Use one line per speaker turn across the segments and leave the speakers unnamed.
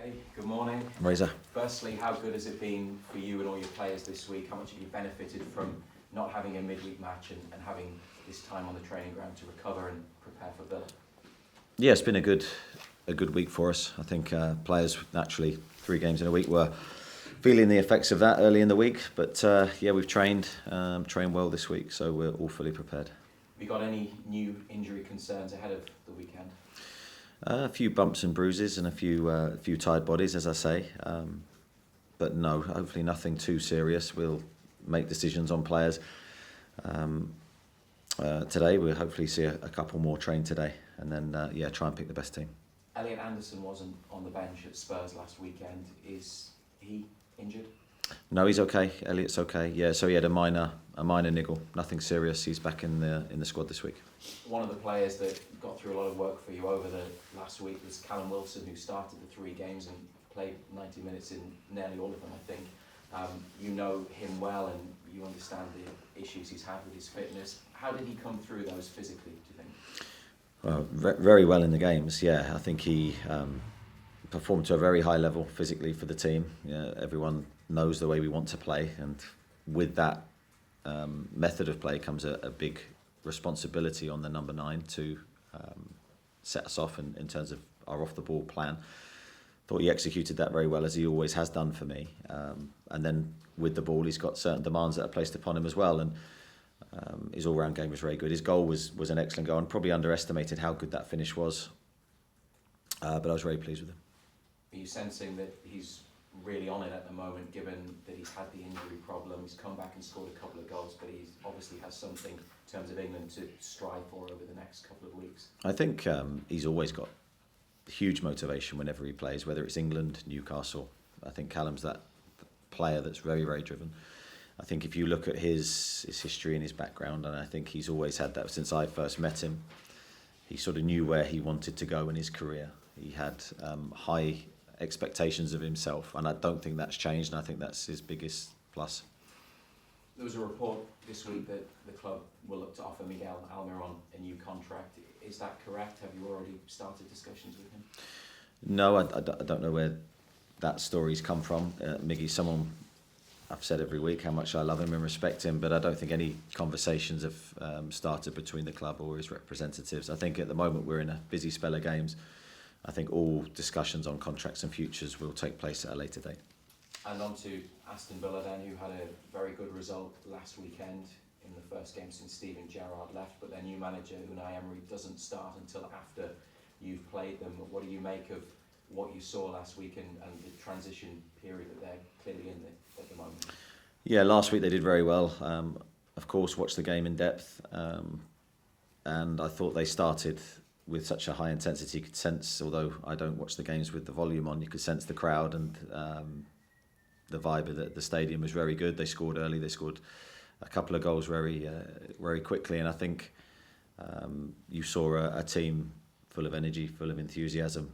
Hey, good morning.
Razor.
Firstly, how good has it been for you and all your players this week? How much have you benefited from not having a midweek match and having this time on the training ground to recover and prepare for Villa?
Yeah, it's been a good week for us. I think players, naturally, 3 games in a week, were feeling the effects of that early in the week. But we've trained well this week, so we're all fully prepared.
Have you got any new injury concerns ahead of the weekend?
A few bumps and bruises and a few tired bodies, as I say. But no, hopefully nothing too serious. We'll make decisions on players. Today we'll hopefully see a couple more train today, and then try and pick the best team.
Elliot Anderson wasn't on the bench at Spurs last weekend. Is he injured?
No, he's okay. Elliot's okay. Yeah, so he had a minor niggle, nothing serious. He's back in the squad this week.
One of the players that got through a lot of work for you over the last week was Callum Wilson, who started the 3 games and played 90 minutes in nearly all of them, I think. You know him well and you understand the issues he's had with his fitness. How did he come through those physically, do you think?
Well, very well in the games, yeah. I think he performed to a very high level physically for the team. Yeah, everyone knows the way we want to play, and with that method of play comes a big responsibility on the number 9 to set us off in terms of our off-the-ball plan. Thought he executed that very well, as he always has done for me. And then with the ball, he's got certain demands that are placed upon him as well. And his all-round game was very good. His goal was an excellent goal, and probably underestimated how good that finish was. But I was very pleased with him.
Are you sensing that he's really on it at the moment, given that he's had the injury problem? He's come back and scored a couple of goals, but he obviously has something in terms of England to strive for over the next couple of weeks.
I think he's always got huge motivation whenever he plays, whether it's England, Newcastle. I think Callum's that player that's very, very driven. I think if you look at his history and his background, and I think he's always had that since I first met him, he sort of knew where he wanted to go in his career. He had high expectations of himself, and I don't think that's changed, and I think that's his biggest plus.
There was a report this week that the club will look to offer Miguel Almiron a new contract. Is that correct? Have you already started discussions with him?
No, I don't know where that story's come from. Miggy's someone, I've said every week how much I love him and respect him, but I don't think any conversations have started between the club or his representatives. I think at the moment we're in a busy spell of games. I think all discussions on contracts and futures will take place at a later date.
And on to Aston Villa then, who had a very good result last weekend in the first game since Steven Gerrard left, but their new manager, Unai Emery, doesn't start until after you've played them. What do you make of what you saw last week and the transition period that they're clearly in at the moment?
Yeah, last week they did very well. Of course, watched the game in depth, and I thought they started with such a high intensity. You could sense, although I don't watch the games with the volume on, you could sense the crowd and the vibe of the stadium was very good. They scored early. They scored a couple of goals very quickly, and I think you saw a team full of energy, full of enthusiasm,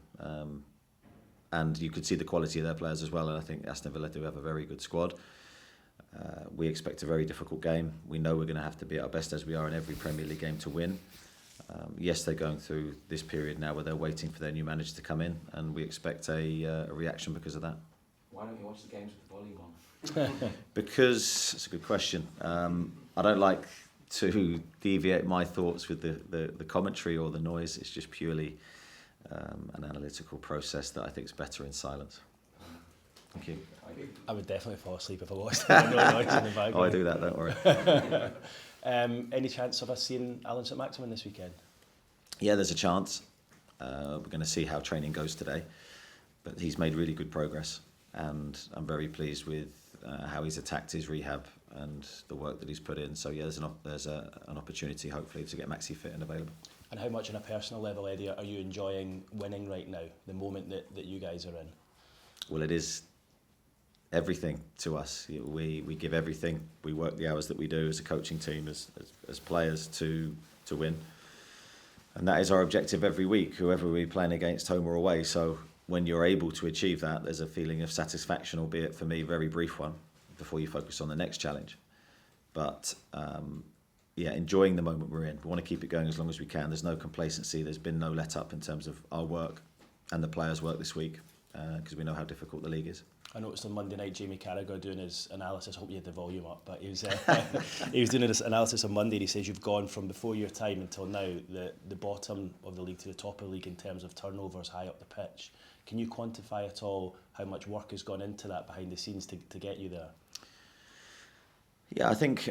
and you could see the quality of their players as well. And I think Aston Villa do have a very good squad. We expect a very difficult game. We know we're going to have to be at our best, as we are in every Premier League game, to win. Yes, they're going through this period now where they're waiting for their new manager to come in, and we expect a reaction because of that.
Why don't you watch the games with the volume on?
Because it's a good question. I don't like to deviate my thoughts with the commentary or the noise. It's just purely an analytical process that I think is better in silence. Thank you.
I would definitely fall asleep if I watched no noise in the background.
Oh, I do that, don't worry.
Any chance of us seeing Alan St Maximin this weekend?
Yeah, there's a chance. We're going to see how training goes today, but he's made really good progress, and I'm very pleased with how he's attacked his rehab and the work that he's put in. So yeah, there's an opportunity hopefully to get Maxi fit and available.
And how much on a personal level, Eddie, are you enjoying winning right now, the moment that you guys are in?
Well, it is everything to us. We give everything. We work the hours that we do as a coaching team, as players to win. And that is our objective every week, whoever we're playing against, home or away. So when you're able to achieve that, there's a feeling of satisfaction, albeit for me, a very brief one, before you focus on the next challenge. But enjoying the moment we're in. We want to keep it going as long as we can. There's no complacency. There's been no let up in terms of our work and the players' work this week. because we know how difficult the league is.
I noticed on Monday night Jamie Carragher doing his analysis. I hope you had the volume up, but he was he was doing his analysis on Monday. And he says you've gone from before your time until now the bottom of the league to the top of the league in terms of turnovers high up the pitch. Can you quantify at all how much work has gone into that behind the scenes to get you there?
Yeah, I think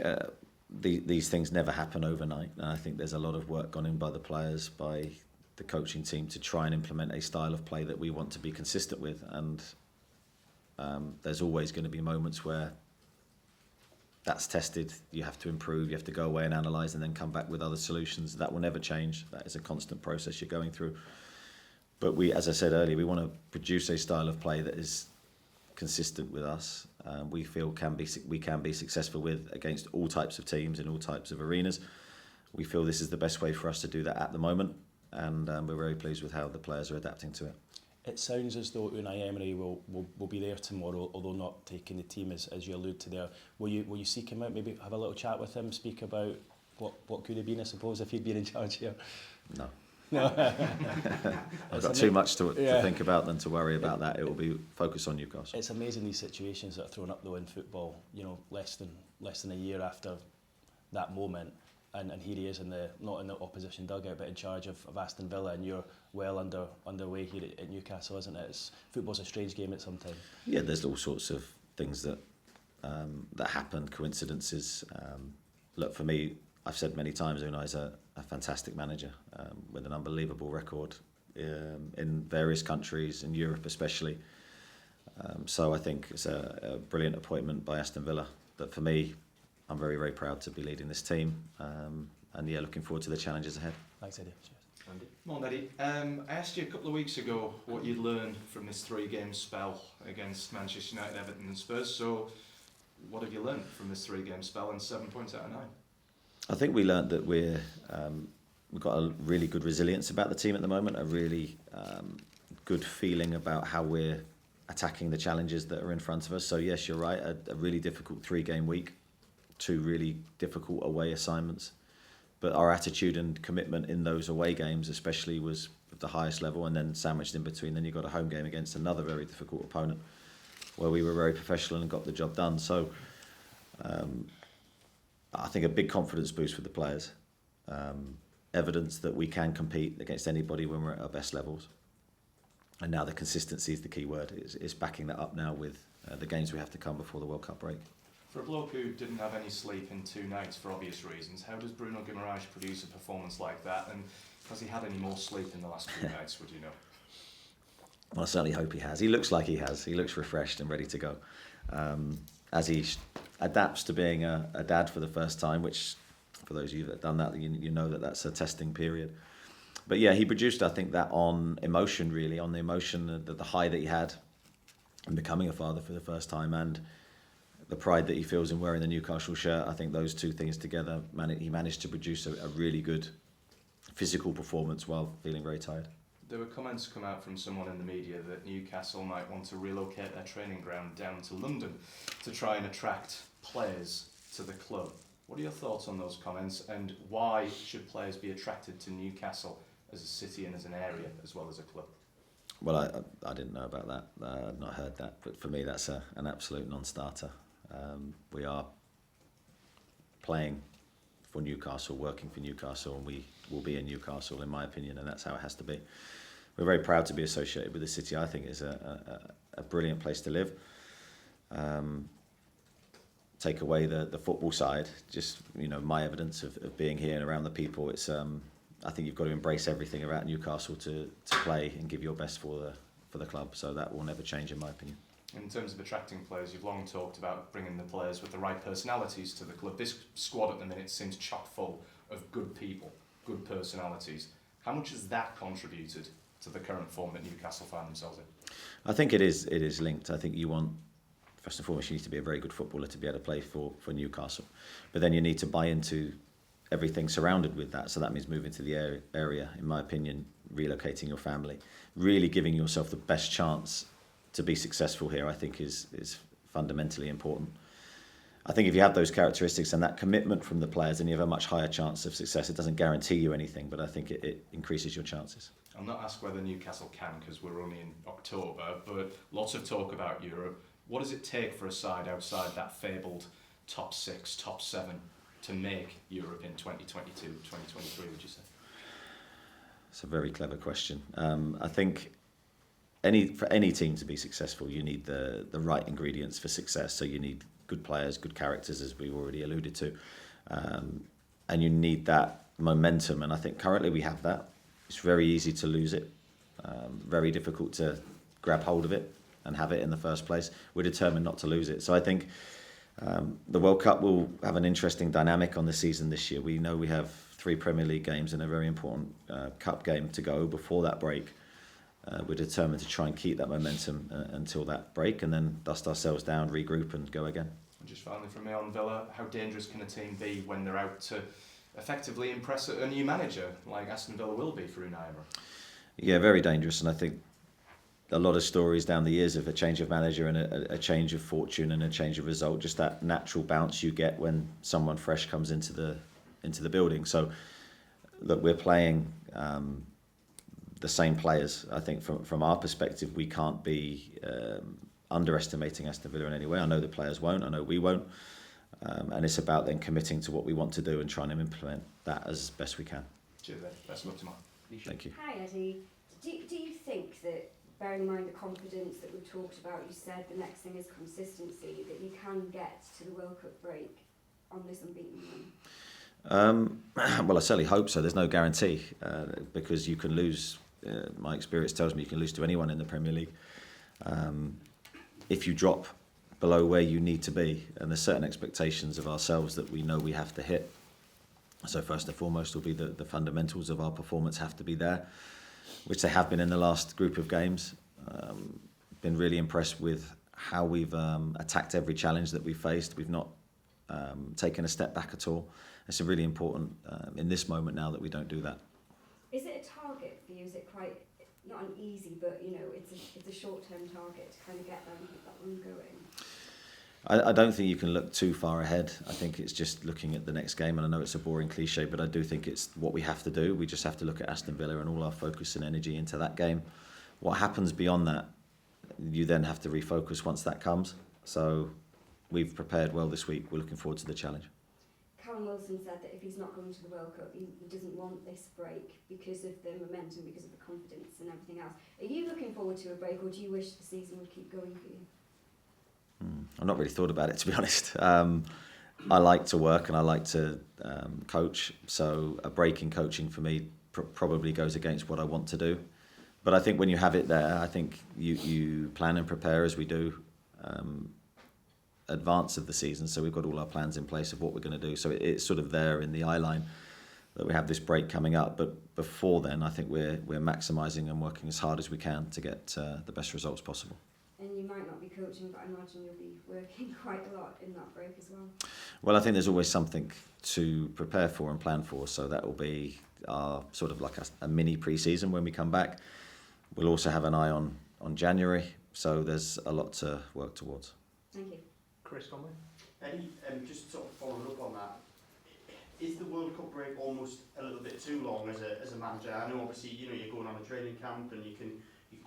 these things never happen overnight, and I think there's a lot of work gone in by the players, by the coaching team to try and implement a style of play that we want to be consistent with. And there's always going to be moments where that's tested, you have to improve, you have to go away and analyse and then come back with other solutions. That will never change. That is a constant process you're going through. But we, as I said earlier, we want to produce a style of play that is consistent with us. We feel we can be successful with against all types of teams in all types of arenas. We feel this is the best way for us to do that at the moment, and we're very pleased with how the players are adapting to it.
It sounds as though Unai Emery will be there tomorrow, although not taking the team as you allude to there. Will you seek him out, maybe have a little chat with him, speak about what could have been, I suppose, if he'd been in charge here?
No.
No.
I've got too much to think about than to worry about that. It will be focused on Newcastle.
It's amazing these situations that are thrown up though in football. You know, less than a year after that moment, and here he is not in the opposition dugout, but in charge of Aston Villa, and you're well underway here at Newcastle, isn't it? Football's a strange game at some time.
Yeah, there's all sorts of things that happen, coincidences. Look, for me, I've said many times, Unai's a fantastic manager with an unbelievable record in various countries, in Europe especially. So I think it's a brilliant appointment by Aston Villa. But for me, I'm very, very proud to be leading this team. And yeah, looking forward to the challenges ahead.
Thanks, Eddie. Cheers.
Morning, Eddie. I asked you a couple of weeks ago what you'd learned from this 3-game spell against Manchester United, Everton and Spurs. So what have you learned from this 3-game spell and 7 points out of 9?
I think we learned that we've got a really good resilience about the team at the moment, a really good feeling about how we're attacking the challenges that are in front of us. So yes, you're right, a really difficult 3-game week, 2 really difficult away assignments. But our attitude and commitment in those away games especially was at the highest level, and then sandwiched in between, then you got a home game against another very difficult opponent where we were very professional and got the job done. So I think a big confidence boost for the players. Evidence that we can compete against anybody when we're at our best levels. And now the consistency is the key word. It's backing that up now with the games we have to come before the World Cup break.
For a bloke who didn't have any sleep in 2 nights for obvious reasons, how does Bruno Guimaraes produce a performance like that? And has he had any more sleep in the last 2 nights, would you know?
Well, I certainly hope he has. He looks like he has. He looks refreshed and ready to go. As he adapts to being a dad for the first time, which for those of you that have done that, you know that that's a testing period. But yeah, he produced, I think, that on emotion, really, on the emotion, the high that he had in becoming a father for the first time, and the pride that he feels in wearing the Newcastle shirt. I think those 2 things together, he managed to produce a really good physical performance while feeling very tired.
There were comments come out from someone in the media that Newcastle might want to relocate their training ground down to London to try and attract players to the club. What are your thoughts on those comments, and why should players be attracted to Newcastle as a city and as an area as well as a club?
Well, I didn't know about that. I'd not heard that. But for me, that's an absolute non-starter. We are playing for Newcastle, working for Newcastle, and we will be in Newcastle, in my opinion, and that's how it has to be. We're very proud to be associated with the city. I think it's a brilliant place to live. Take away the football side, just my evidence of being here and around the people. It's I think you've got to embrace everything about Newcastle to play and give your best for the club. So that will never change, in my opinion.
In terms of attracting players, you've long talked about bringing the players with the right personalities to the club. This squad at the minute seems chock full of good people, good personalities. How much has that contributed to the current form that Newcastle find themselves in?
I think it is linked. I think you want, first and foremost, you need to be a very good footballer to be able to play for Newcastle. But then you need to buy into everything surrounded with that. So that means moving to the area, in my opinion, relocating your family, really giving yourself the best chance to be successful here, I think is fundamentally important. I think if you have those characteristics and that commitment from the players, then you have a much higher chance of success. It doesn't guarantee you anything, but I think it increases your chances.
I'll not ask whether Newcastle can, because we're only in October, but lots of talk about Europe. What does it take for a side outside that fabled top 6, top 7 to make Europe in 2022, 2023, would you say?
It's a very clever question. I think for any team to be successful, you need the right ingredients for success. So you need good players, good characters, as we've already alluded to. And you need that momentum. And I think currently we have that. It's very easy to lose it. Very difficult to grab hold of it and have it in the first place. We're determined not to lose it. So I think the World Cup will have an interesting dynamic on the season this year. We know we have 3 Premier League games and a very important cup game to go before that break. We're determined to try and keep that momentum until that break, and then dust ourselves down, regroup and go again.
And just finally from me on Villa, how dangerous can a team be when they're out to effectively impress a new manager like Aston Villa will be for Unai Emery?
Yeah, very dangerous. And I think a lot of stories down the years of a change of manager and a change of fortune and a change of result, just that natural bounce you get when someone fresh comes into the building. So look, we're playing the same players. I think from our perspective, we can't be underestimating Aston Villa in any way. I know the players won't. I know we won't. And it's about then committing to what we want to do and trying to implement that as best we can.
Cheers, Ed. Best of luck tomorrow.
Thank you.
Hi, Eddie. Do you think that, bearing in mind the confidence that we've talked about, you said the next thing is consistency, that you can get to the World Cup break on this unbeaten run?
Well, I certainly hope so. There's no guarantee because you can lose. My experience tells me you can lose to anyone in the Premier League. If you drop below where you need to be, and there's certain expectations of ourselves that we know we have to hit. So first and foremost will be the fundamentals of our performance have to be there, which they have been in the last group of games. Been really impressed with how we've attacked every challenge that we've faced. We've not taken a step back at all. It's really important in this moment now that we don't do that.
Is it a target for you? Is it quite, not an easy, but it's a short-term target to kind of get that one going?
I don't think you can look too far ahead. I think it's just looking at the next game, and I know it's a boring cliche, but I do think it's what we have to do. We just have to look at Aston Villa and all our focus and energy into that game. What happens beyond that, you then have to refocus once that comes. So we've prepared well this week. We're looking forward to the challenge.
Callum Wilson said that if he's not going to the World Cup, he doesn't want this break because of the momentum, because of the confidence and everything else. Are you looking forward to a break, or do you wish the season would keep going for you?
I've not really thought about it, to be honest. I like to work and I like to coach, so a break in coaching for me probably goes against what I want to do. But I think when you have it there, I think you plan and prepare as we do advance of the season. So we've got all our plans in place of what we're going to do. So it's sort of there in the eye line that we have this break coming up. But before then, I think we're maximising and working as hard as we can to get the best results possible.
And you might not be coaching, but I imagine you'll be working quite a lot in that break as well.
Well, I think there's always something to prepare for and plan for. So that will be our sort of like a mini pre-season when we come back. We'll also have an eye on January. So there's a lot to work towards.
Thank you.
Chris Conway.
Eddie, just sort of following up on that, is the World Cup break almost a little bit too long as a manager? I know obviously you're going on a training camp and you can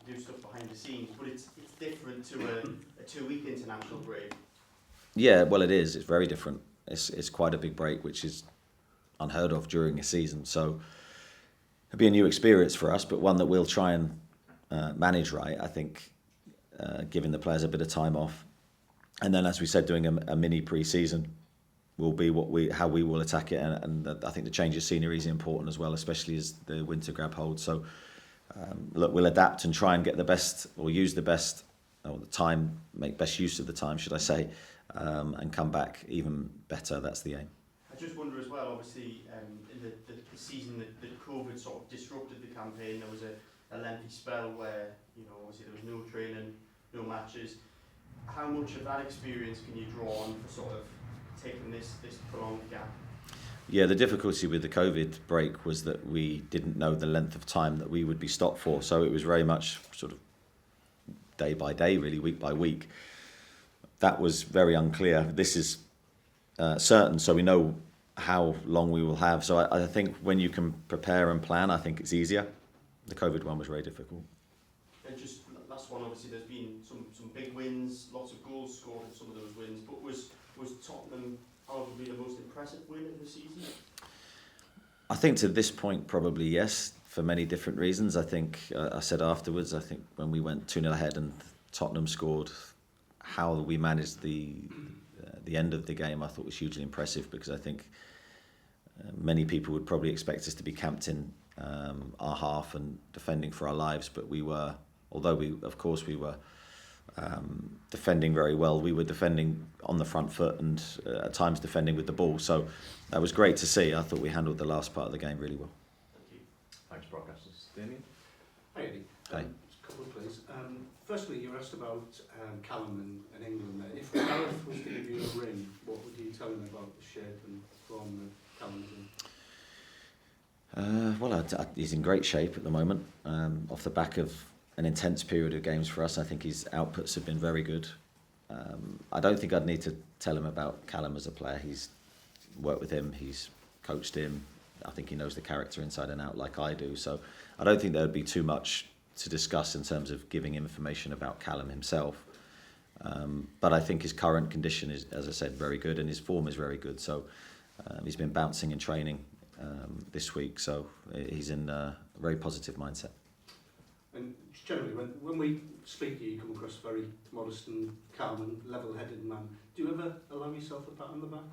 do stuff behind the scenes, but it's different to a 2-week international break.
Yeah, well, it is. It's very different. It's quite a big break, which is unheard of during a season. So it'll be a new experience for us, but one that we'll try and manage right. I think giving the players a bit of time off, and then, as we said, doing a mini pre-season will be how we will attack it. And I think the change of scenery is important as well, especially as the winter grab hold. So look, we'll adapt and try and get the best, or use the best, or the time, make best use of the time, should I say, and come back even better. That's the aim.
I just wonder as well, obviously, in the season that COVID sort of disrupted the campaign, there was a lengthy spell where, obviously there was no training, no matches. How much of that experience can you draw on for sort of taking this prolonged gap?
Yeah, the difficulty with the COVID break was that we didn't know the length of time that we would be stopped for. So it was very much sort of day by day, really, week by week. That was very unclear. This is certain, so we know how long we will have. So I think when you can prepare and plan, I think it's easier. The COVID one was very difficult.
And just last one, obviously there's been some big wins, lots of goals scored in some of those wins, but was Tottenham arguably the most impressive win of the season?
I think to this point, probably yes, for many different reasons. I think I said afterwards, I think when we went 2-0 ahead and Tottenham scored, how we managed the end of the game I thought was hugely impressive, because I think many people would probably expect us to be camped in our half and defending for our lives, but we were, although we were defending very well, we were defending on the front foot and at times defending with the ball, so that was great to see. I thought we handled the last part of the game really well.
Thank you.
Thanks, broadcasters. Damien?
Hi, Eddie.
Hi.
Just a couple of please. Firstly, you were asked about Callum and England there. If Gareth was to give you a ring, what would you tell him about the shape and form that Callum's in?
Well, he's in great shape at the moment. Off the back of an intense period of games for us, I think his outputs have been very good. I don't think I'd need to tell him about Callum as a player. He's worked with him, he's coached him. I think he knows the character inside and out like I do. So I don't think there would be too much to discuss in terms of giving information about Callum himself. But I think his current condition is, as I said, very good, and his form is very good. So he's been bouncing in training this week, so he's in a very positive mindset.
And generally, when we speak to you, you come across a very modest and calm and level-headed man. Do you ever allow yourself a pat on the back?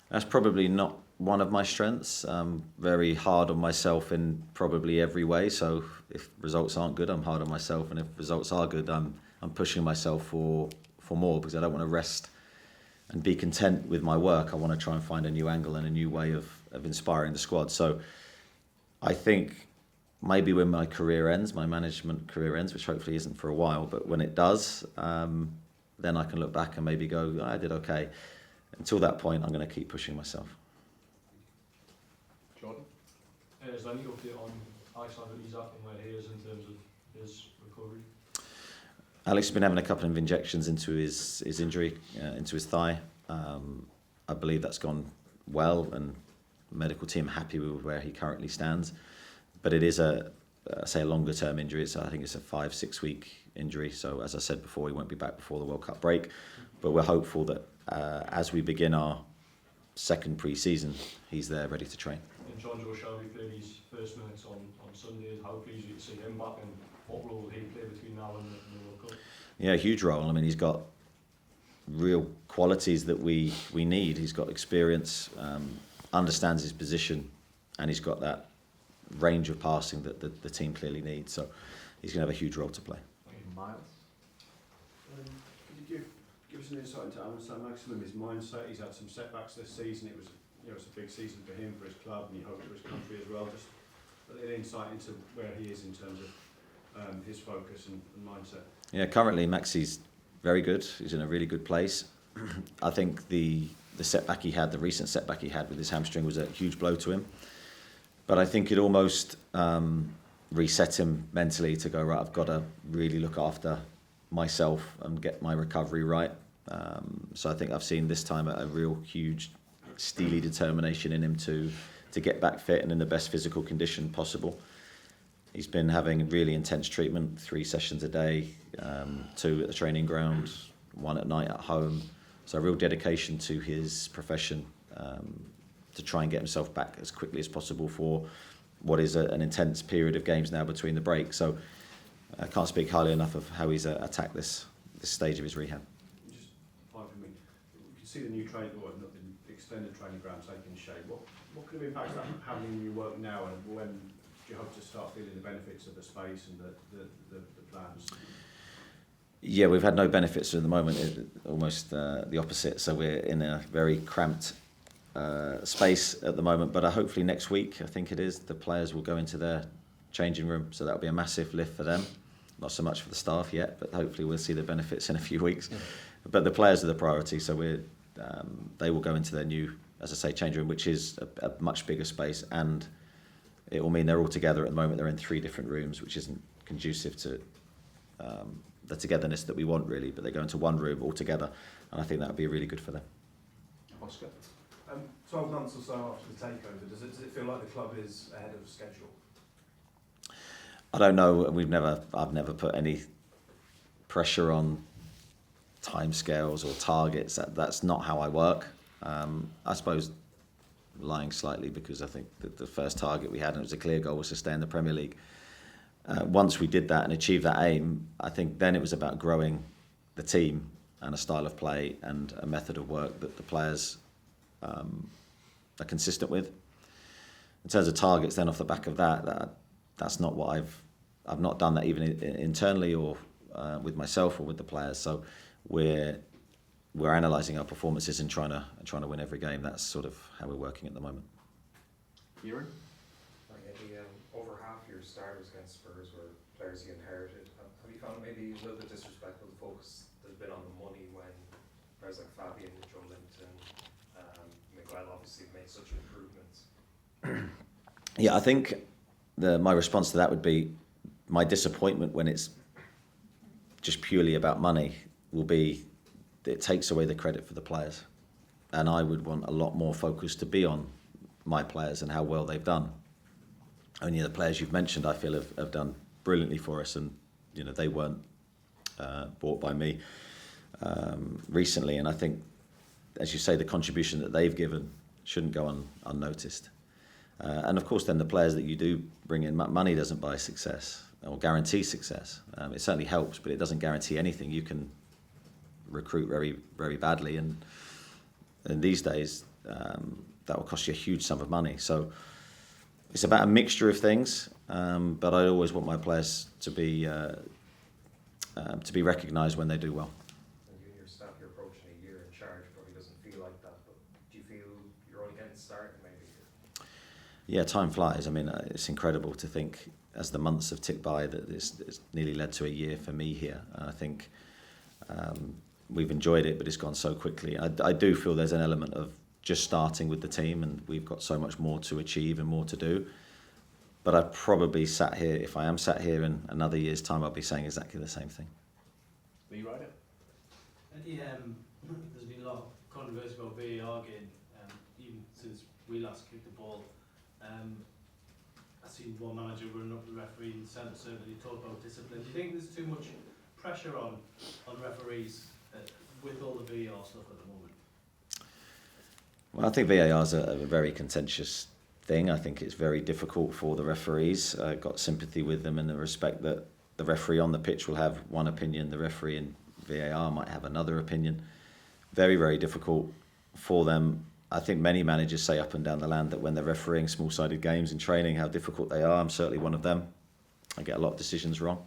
That's probably not one of my strengths. I'm very hard on myself in probably every way. So if results aren't good, I'm hard on myself, and if results are good, I'm pushing myself for more, because I don't want to rest and be content with my work. I want to try and find a new angle and a new way of inspiring the squad. So I think maybe when my career ends, my management career ends, which hopefully isn't for a while, but when it does, then I can look back and maybe go, oh, I did okay. Until that point, I'm going to keep pushing myself.
Jordan?
Is there any update on Alexander Isak and where he is in terms of his recovery?
Alex has been having a couple of injections into his injury, into his thigh. I believe that's gone well, and the medical team are happy with where he currently stands. But it is a longer term injury. So I think it's a 5-6 week injury. So as I said before, he won't be back before the World Cup break. But we're hopeful that as we begin our second pre-season, he's there ready to train.
And John Joe Shelby played his first minutes on Sunday. How pleased are you to see him back, and what role will he play between now and the World Cup?
Yeah, huge role. I mean, he's got real qualities that we need. He's got experience, understands his position, and he's got that range of passing that the team clearly needs. So he's going to have a huge role to play.
Miles?
Could you give us an insight into Alan Maximum, his mindset? He's had some setbacks this season. It was, it's a big season for him, for his club, and he hoped for his country as well. Just a little insight into where he is in terms of his focus and mindset.
Yeah, currently Maxi's very good. He's in a really good place. I think the setback he had, the recent setback he had with his hamstring, was a huge blow to him. But I think it almost reset him mentally to go, right, I've got to really look after myself and get my recovery right. So I think I've seen this time a real huge steely determination in him to get back fit and in the best physical condition possible. He's been having really intense treatment, 3 sessions a day, 2 at the training ground, 1 at night at home. So a real dedication to his profession, to try and get himself back as quickly as possible for what is an intense period of games now between the breaks. So I can't speak highly enough of how he's attacked this stage of his rehab.
Just fine for me. You can see the new training, or not the extended training ground taking shape. What kind of impact is that having in your work now, and when do you hope to start feeling the benefits of the space and the plans?
Yeah, we've had no benefits at the moment, almost the opposite. So we're in a very cramped space at the moment, but hopefully next week, I think it is, the players will go into their changing room, so that'll be a massive lift for them. Not so much for the staff yet, but hopefully we'll see the benefits in a few weeks. Yeah. But the players are the priority, so they will go into their new, as I say, changing room, which is a much bigger space, and it will mean they're all together at the moment. They're in 3 different rooms, which isn't conducive to the togetherness that we want, really, but they go into one room all together, and I think that would be really good for them.
Oscar.
12 months or so after the takeover, does it feel like the club is ahead of schedule?
I don't know. I've never put any pressure on timescales or targets. That's not how I work. I suppose lying slightly, because I think that the first target we had, and it was a clear goal, was to stay in the Premier League. Once we did that and achieved that aim, I think then it was about growing the team and a style of play and a method of work that the players are consistent with. In terms of targets, then off the back of that's not what I've not done that even internally or with myself or with the players. So we're analysing our performances and trying to win every game. That's sort of how we're working at the moment.
Kieran?
Over half your starters against Spurs were players you inherited. Have you found it maybe a little bit disrespectful the focus there's been on the money when players like Fabian, Drummond and Miguel obviously have made such improvements?
Yeah, I think my response to that would be my disappointment when it's just purely about money will be that it takes away the credit for the players. And I would want a lot more focus to be on my players and how well they've done. Only the players you've mentioned, I feel, have done brilliantly for us, and they weren't bought by me recently. And I think, as you say, the contribution that they've given shouldn't go unnoticed. And of course, then the players that you do bring in, money doesn't buy success or guarantee success. It certainly helps, but it doesn't guarantee anything. You can recruit very, very badly, and these days that will cost you a huge sum of money. So it's about a mixture of things, but I always want my players to be recognised when they do well.
And you and your staff, you're approaching a year in charge, probably doesn't feel like that, but do you feel you're only getting started maybe?
Yeah, time flies. I mean, it's incredible to think as the months have ticked by that it's nearly led to a year for me here. And I think we've enjoyed it, but it's gone so quickly. I do feel there's an element of just starting with the team, and we've got so much more to achieve and more to do. But I've probably sat here, if I am sat here in another year's time, I'll be saying exactly the same thing.
Lee Ryder?
There's been a lot of controversy about VAR again, even since we last kicked the ball. I've seen one manager running up the referee in the centre circle, he talked about discipline. Do you think there's too much pressure on referees with all the VAR stuff at the moment?
Well, I think VAR is a very contentious thing. I think it's very difficult for the referees. I've got sympathy with them in the respect that the referee on the pitch will have one opinion, the referee in VAR might have another opinion. Very, very difficult for them. I think many managers say up and down the land that when they're refereeing small-sided games in training, how difficult they are. I'm certainly one of them. I get a lot of decisions wrong.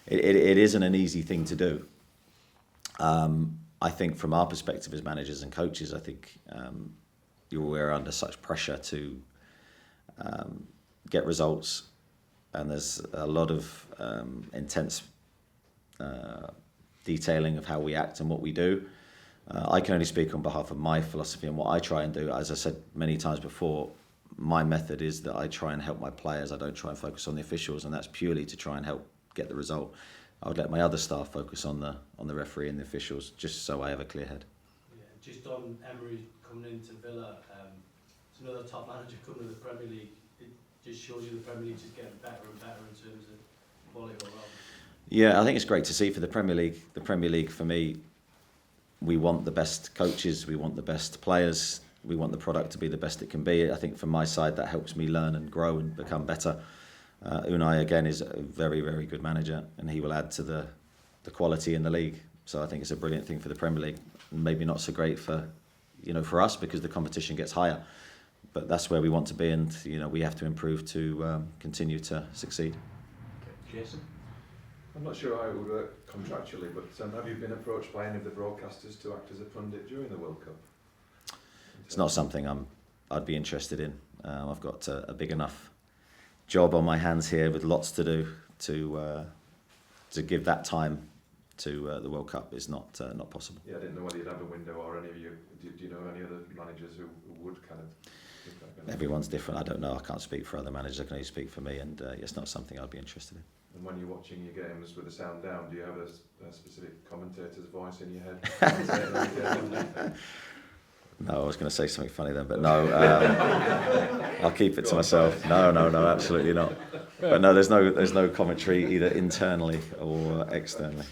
It isn't an easy thing to do. I think from our perspective as managers and coaches, I think we're under such pressure to get results, and there's a lot of intense detailing of how we act and what we do. I can only speak on behalf of my philosophy and what I try and do. As I said many times before, my method is that I try and help my players. I don't try and focus on the officials, and that's purely to try and help get the result. I would let my other staff focus on the referee and the officials, just so I have a clear head.
Yeah, just on Emery coming into Villa, it's another top manager coming to the Premier League. It just shows you the Premier League just getting better and better in terms of quality overall.
Yeah, I think it's great to see for the Premier League. The Premier League, for me, we want the best coaches, we want the best players, we want the product to be the best it can be. I think from my side, that helps me learn and grow and become better. Unai, again, is a very, very good manager, and he will add to the quality in the league. So I think it's a brilliant thing for the Premier League. Maybe not so great for us, because the competition gets higher. But that's where we want to be, and we have to improve to continue to succeed.
Jason?
I'm not sure how it would work contractually, but have you been approached by any of the broadcasters to act as a pundit during the World Cup?
It's not something I'd be interested in. I've got a big enough job on my hands here with lots to do to give that time to the World Cup is not possible.
Yeah, I didn't know whether you'd have a window or any of you. Do you know any other managers who would kind of?
Everyone's different. I don't know. I can't speak for other managers. I can only speak for me, and it's not something I'd be interested in.
And when you're watching your games with the sound down, do you have a specific commentator's voice in your head?
No, I was going to say something funny then, but no. I'll keep it to myself. No, absolutely not. But no, there's no commentary either internally or externally.